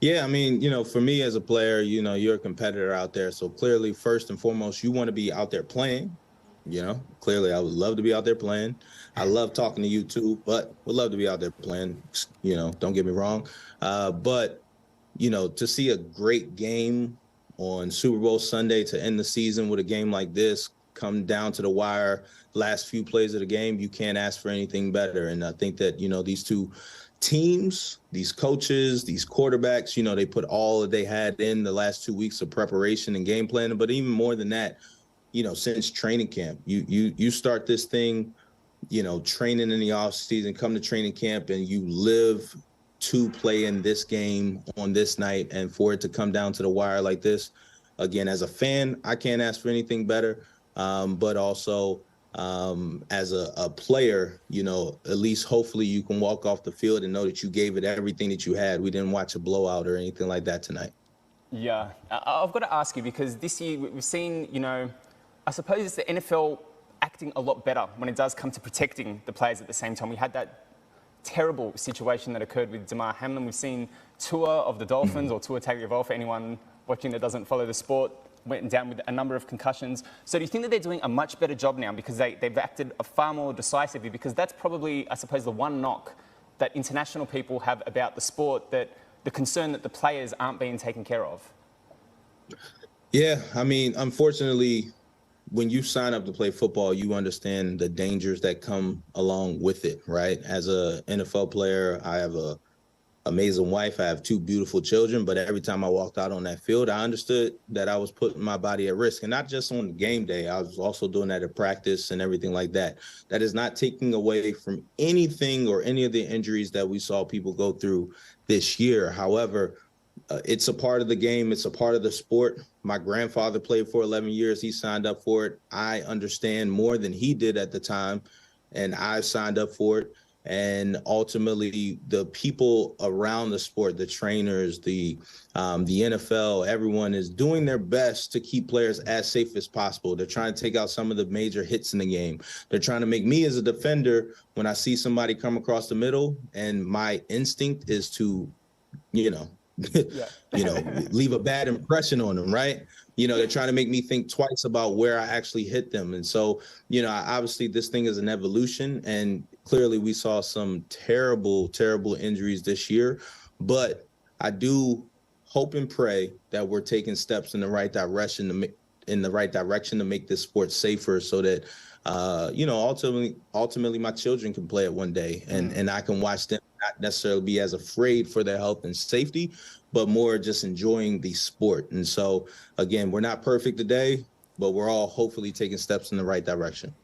Yeah, I mean, for me as a player, you're a competitor out there. So clearly, first and foremost, you want to be out there playing. Clearly, I would love to be out there playing. I love talking to you too, but would love to be out there playing. Don't get me wrong. But, to see a great game on Super Bowl Sunday to end the season with a game like this, come down to the wire, last few plays of the game, you can't ask for anything better. And I think that, these two teams, these coaches, these quarterbacks, they put all that they had in the last 2 weeks of preparation and game planning. But even more than that, since training camp, you start this thing, training in the off season, come to training camp, and you live to play in this game on this night, and for it to come down to the wire like this, again, as a fan, I can't ask for anything better. But also, as a player, at least hopefully you can walk off the field and know that you gave it everything that you had. We didn't watch a blowout or anything like that tonight. Yeah, I've got to ask you, because this year we've seen, I suppose it's the NFL acting a lot better when it does come to protecting the players at the same time. We had that terrible situation that occurred with Damar Hamlin. We've seen Tua of the Dolphins, or Tua Tagovailoa for anyone watching that doesn't follow the sport, went down with a number of concussions. So do you think that they're doing a much better job now because they've acted far more decisively? Because that's probably, I suppose, the one knock that international people have about the sport, that the concern that the players aren't being taken care of. Yeah, I mean, unfortunately, when you sign up to play football, you understand the dangers that come along with it, right? As a NFL player, I have a amazing wife. I have two beautiful children, but every time I walked out on that field, I understood that I was putting my body at risk, and not just on the game day. I was also doing that at practice and everything like that. That is not taking away from anything or any of the injuries that we saw people go through this year. However, it's a part of the game. It's a part of the sport. My grandfather played for 11 years. He signed up for it. I understand more than he did at the time, and I signed up for it. And ultimately, the people around the sport, the trainers, the NFL, everyone is doing their best to keep players as safe as possible. They're trying to take out some of the major hits in the game. They're trying to make me, as a defender, when I see somebody come across the middle, and my instinct is to, yeah. Leave a bad impression on them, right? They're trying to make me think twice about where I actually hit them. And so, obviously this thing is an evolution, and clearly we saw some terrible, terrible injuries this year. But I do hope and pray that we're taking steps in the right direction to make this sport safer, so that ultimately my children can play it one day, and I can watch them not necessarily be as afraid for their health and safety, but more just enjoying the sport. And so, again, we're not perfect today, but we're all hopefully taking steps in the right direction.